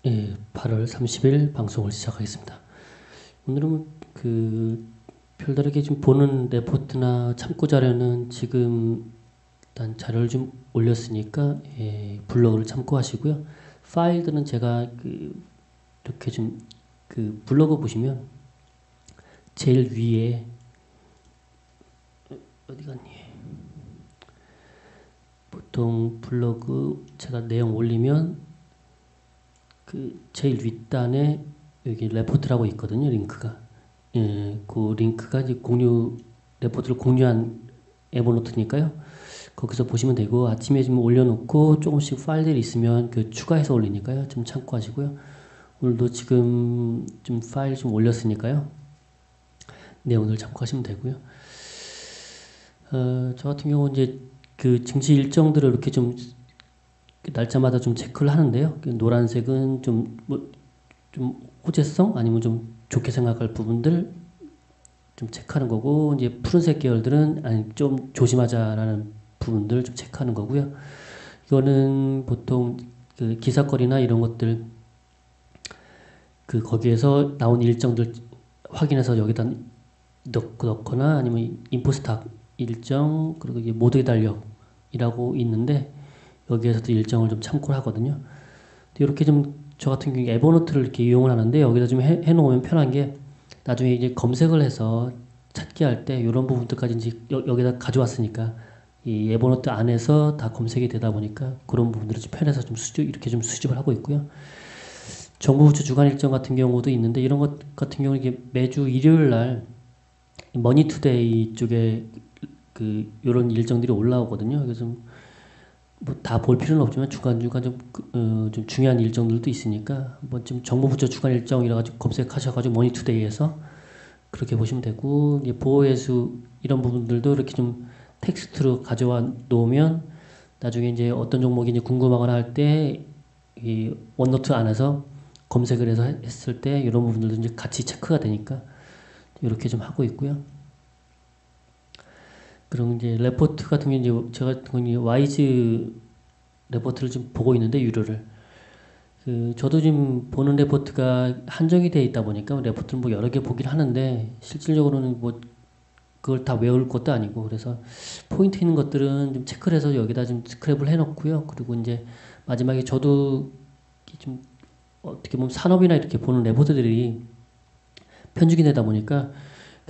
8월 30일 방송을 시작하겠습니다. 오늘은 별다르게 좀 보는 레포트나 참고 자료는 지금 일단 자료를 좀 올렸으니까 블로그를 참고하시고요. 파일들은 제가 이렇게 좀 블로그 보시면 제일 위에 어디 갔니? 보통 블로그 제가 내용 올리면 제일 윗단에 여기 레포트라고 있거든요. 링크가. 그 링크가 이제 레포트를 공유한 에버노트니까요. 거기서 보시면 되고, 아침에 좀 올려놓고 조금씩 파일들이 있으면 추가해서 올리니까요. 좀 참고하시고요. 오늘도 지금 좀 파일 좀 올렸으니까요. 내용을 참고하시면 되고요. 저 같은 경우 이제 증시 일정들을 이렇게 좀 날짜마다 좀 체크를 하는데요. 노란색은 좀 호재성 아니면 좀 좋게 생각할 부분들 좀 체크하는 거고, 이제 푸른색 계열들은 아니 좀 조심하자라는 부분들 좀 체크하는 거고요. 이거는 보통 기사거리나 이런 것들 거기에서 나온 일정들 확인해서 여기다 넣거나 아니면 인포스탁 일정 그리고 이게 모두의 달력이라고 있는데 여기에서도 일정을 좀 참고를 하거든요. 이렇게 좀 저 같은 경우에 에버노트를 이렇게 이용을 하는데 여기다 좀 해놓으면 편한 게 나중에 이제 검색을 해서 찾기 할 때 이런 부분들까지 이제 여기다 가져왔으니까 이 에버노트 안에서 다 검색이 되다 보니까 그런 부분들을 좀 편해서 좀 이렇게 좀 수집을 하고 있고요. 정부 부처 주간 일정 같은 경우도 있는데 이런 것 같은 경우는 이게 매주 일요일 날 머니투데이 쪽에 이런 일정들이 올라오거든요. 그래서 뭐 다 볼 필요는 없지만 중간중간 좀 중요한 일정들도 있으니까 한번 좀 정부 부처 주간 일정이라 가지고 검색하셔가지고 머니투데이에서 그렇게 보시면 되고, 이제 보호예수 이런 부분들도 이렇게 좀 텍스트로 가져와 놓으면 나중에 이제 어떤 종목이 이제 궁금하거나 할 때 이 원노트 안에서 검색을 해서 했을 때 이런 부분들도 이제 같이 체크가 되니까 이렇게 좀 하고 있고요. 그리고 이제 레포트 같은 경우 이제 제가 같은 경우 와이즈 레포트를 좀 보고 있는데 유료를 저도 지금 보는 레포트가 한정이 되어 있다 보니까 레포트를 뭐 여러 개 보긴 하는데 실질적으로는 뭐 그걸 다 외울 것도 아니고 그래서 포인트 있는 것들은 좀 체크를 해서 여기다 좀 스크랩을 해놓고요. 그리고 이제 마지막에 저도 좀 어떻게 보면 산업이나 이렇게 보는 레포트들이 편중이 되다 보니까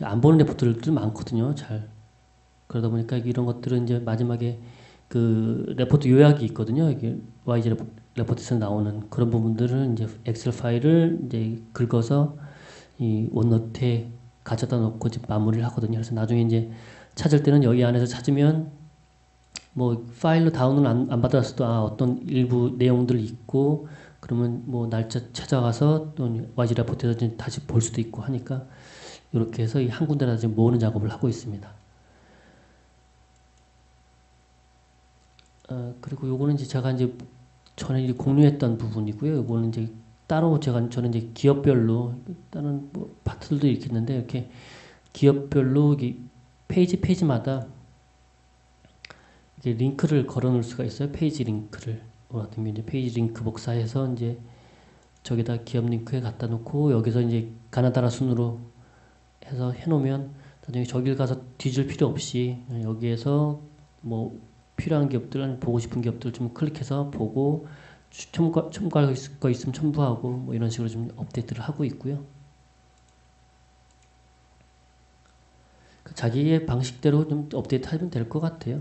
안 보는 레포트들도 많거든요. 잘 그러다 보니까 이런 것들은 이제 마지막에 레포트 요약이 있거든요. 이게 YG 레포트에서 나오는 그런 부분들은 이제 엑셀 파일을 이제 긁어서 이 원노트에 가져다 놓고 이제 마무리를 하거든요. 그래서 나중에 이제 찾을 때는 여기 안에서 찾으면 뭐 파일로 다운을 안 받았어도 어떤 일부 내용들이 있고 그러면 뭐 날짜 찾아가서 또 YG 레포트에서 다시 볼 수도 있고 하니까 이렇게 해서 이 한 군데다 지금 모으는 작업을 하고 있습니다. 그리고 요거는 이제 제가 이제 전에 이제 공유했던 부분이고요. 요거는 이제 따로 저는 이제 기업별로 다른 뭐 파트들도 있겠는데 이렇게 기업별로 이게 페이지마다 이게 링크를 걸어 놓을 수가 있어요. 페이지 링크를. 같은 경우 이제 페이지 링크 복사해서 이제 저기다 기업 링크에 갖다 놓고 여기서 이제 가나다라 순으로 해서 해놓으면 나중에 저길 가서 뒤질 필요 없이 여기에서 뭐 필요한 기업들, 보고 싶은 기업들 좀 클릭해서 보고 첨가할 거 있으면 첨부하고 뭐 이런 식으로 좀 업데이트를 하고 있고요. 자기의 방식대로 좀 업데이트하면 될 것 같아요.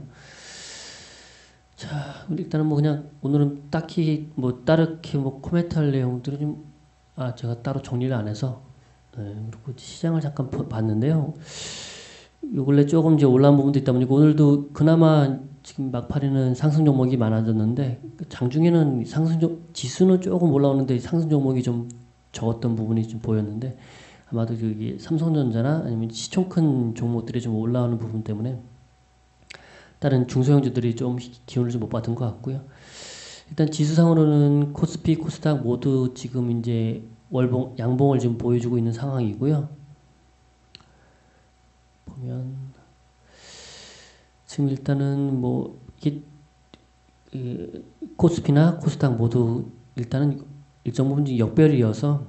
자, 일단은 뭐 그냥 오늘은 딱히 뭐 다르게 뭐 코멘트할 내용들은 제가 따로 정리를 안 해서 그리고 시장을 잠깐 봤는데요. 요 근래 조금 이제 올라온 부분도 있다 보니까 오늘도 그나마 지금 막판에는 상승 종목이 많아졌는데 장중에는 지수는 조금 올라오는데 상승 종목이 좀 적었던 부분이 좀 보였는데 아마도 여기 삼성전자나 아니면 시총 큰 종목들이 좀 올라오는 부분 때문에 다른 중소형주들이 좀 기운을 좀 못 받은 것 같고요. 일단 지수상으로는 코스피, 코스닥 모두 지금 이제 양봉을 좀 보여주고 있는 상황이고요. 보면 지금 일단은 뭐 이게 코스피나 코스닥 모두 일단은 일정 부분 역별이어서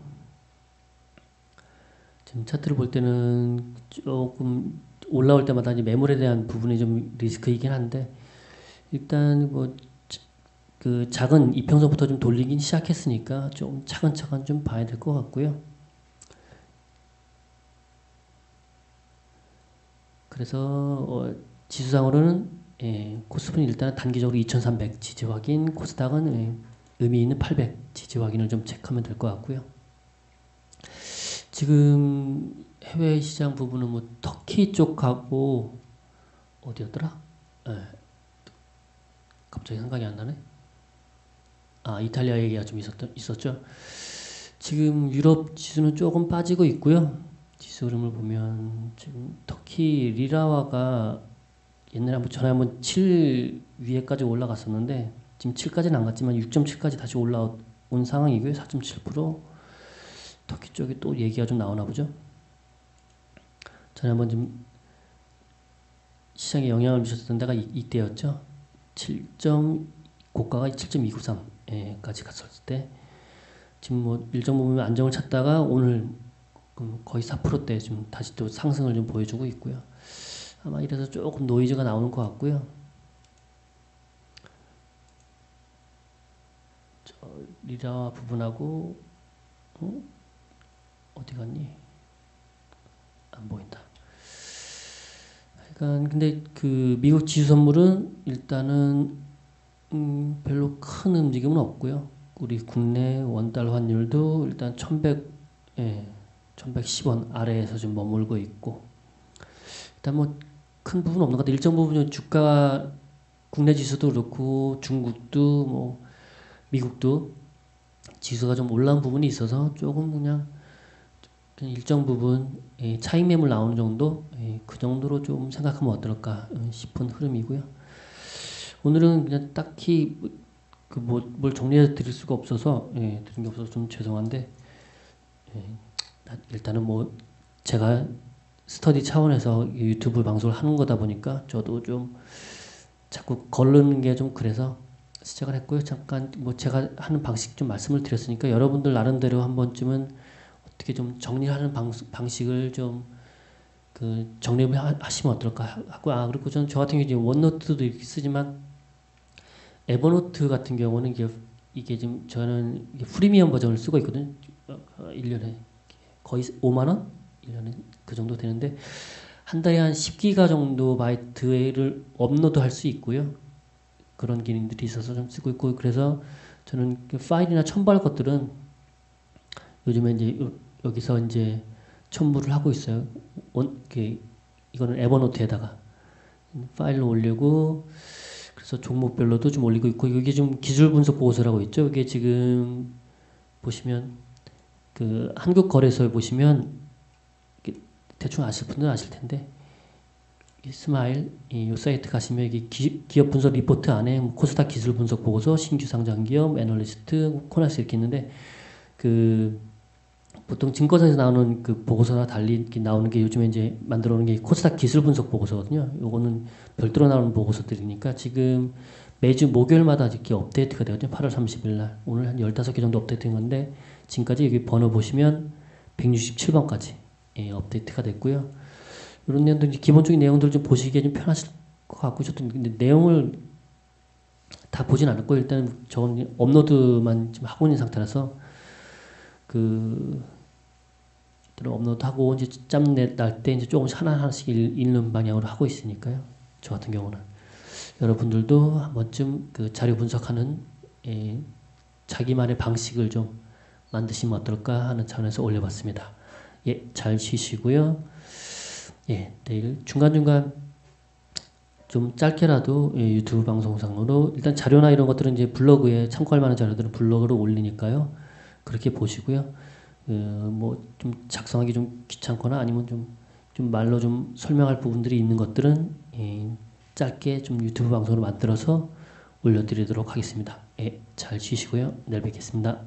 지금 차트를 볼 때는 조금 올라올 때마다 이제 매물에 대한 부분이 좀 리스크이긴 한데 일단 뭐 그 작은 이평선부터 좀 돌리긴 시작했으니까 좀 차근차근 좀 봐야 될 것 같고요. 그래서 지수상으로는 코스피는 일단 단기적으로 2300 지지 확인, 코스닥은 의미 있는 800 지지 확인을 좀 체크하면 될 것 같고요. 지금 해외 시장 부분은 뭐 터키 쪽하고 어디였더라? 갑자기 생각이 안 나네. 이탈리아 얘기가 좀 있었죠. 지금 유럽 지수는 조금 빠지고 있고요. 지수 흐름을 보면 지금 터키 리라화가 옛날에 전에 7 위에까지 올라갔었는데 지금 7까지는 안 갔지만 6.7까지 다시 올라온 상황이고요. 4.7%. 터키 쪽에 또 얘기가 좀 나오나 보죠. 전에 좀 시장에 영향을 미쳤던 데가 이때였죠. 고가가 7.293까지 갔었을 때 지금 뭐 일정 부분 안정을 찾다가 오늘 거의 4%대 좀 다시 또 상승을 좀 보여주고 있고요. 아마 이래서 조금 노이즈가 나오는 것 같고요. 저 리라 부분하고 어디 갔니? 안 보인다. 그러니까 근데 그 미국 지수 선물은 일단은 별로 큰 움직임은 없고요. 우리 국내 원달러 환율도 일단 1110원 아래에서 좀 머물고 있고 일단 뭐 큰 부분 없는 것 같아요. 일정 부분 주가 국내 지수도 그렇고 중국도 뭐 미국도 지수가 좀 올라온 부분이 있어서 조금 그냥 일정 부분 차익 매물 나오는 정도 그 정도로 좀 생각하면 어떨까 싶은 흐름이고요. 오늘은 그냥 딱히 뭘 정리해 드릴 수가 없어서 드린 게 없어서 좀 죄송한데 일단은 뭐 제가 스터디 차원에서 유튜브 방송을 하는 거다 보니까 저도 좀 자꾸 거르는 게 좀 그래서 시작을 했고요. 잠깐 뭐 제가 하는 방식 좀 말씀을 드렸으니까 여러분들 나름대로 한 번쯤은 어떻게 좀 정리하는 방식을 좀 정립을 하시면 어떨까 하고 그리고 저 같은 경우 이제 원노트도 이렇게 쓰지만 에버노트 같은 경우는 이게 지금 저는 프리미엄 버전을 쓰고 있거든요. 1년에 거의 5만 원? 1년에 그 정도 되는데 한 달에 한 10기가 정도 바이트를 업로드할 수 있고요. 그런 기능들이 있어서 좀 쓰고 있고 그래서 저는 파일이나 첨부할 것들은 요즘에 이제 여기서 이제 첨부를 하고 있어요. 이거는 에버노트에다가 파일을 올리고 그래서 종목별로도 좀 올리고 있고 이게 좀 기술 분석 보고서라고 있죠. 이게 지금 보시면 그 한국거래소에 보시면 대충 아실 분들은 아실 텐데 스마일 이 사이트 가시면 이게 기업 분석 리포트 안에 코스닥 기술 분석 보고서, 신규 상장 기업, 애널리스트, 코나스 이렇게 있는데 보통 증권사에서 나오는 그 보고서나 달리 나오는 게 요즘에 이제 만들어 놓은 게 코스닥 기술 분석 보고서거든요. 요거는 별도로 나오는 보고서들이니까 지금 매주 목요일마다 이렇게 업데이트가 되거든요. 8월 30일 날. 오늘 한 15개 정도 업데이트된 건데 지금까지 여기 번호 보시면 167번까지 업데이트가 됐고요. 이런 내용들 기본적인 내용들 좀 보시기에 좀 편하실 것 같고 저도 근데 내용을 다 보진 않을 거예요. 일단 저는 업로드만 지금 하고 있는 상태라서 업로드하고 이제 짬낼 때 이제 조금씩 하나씩 읽는 방향으로 하고 있으니까요. 저 같은 경우는 여러분들도 한 번쯤 그 자료 분석하는 자기만의 방식을 좀 만드시면 어떨까 하는 차원에서 올려봤습니다. 예, 잘 쉬시고요. 예, 내일 중간중간 좀 짧게라도 유튜브 방송상으로 일단 자료나 이런 것들은 이제 블로그에 참고할 만한 자료들은 블로그로 올리니까요. 그렇게 보시고요. 뭐 좀 작성하기 좀 귀찮거나 아니면 좀 말로 좀 설명할 부분들이 있는 것들은 짧게 좀 유튜브 방송으로 만들어서 올려드리도록 하겠습니다. 예, 잘 쉬시고요. 내일 뵙겠습니다.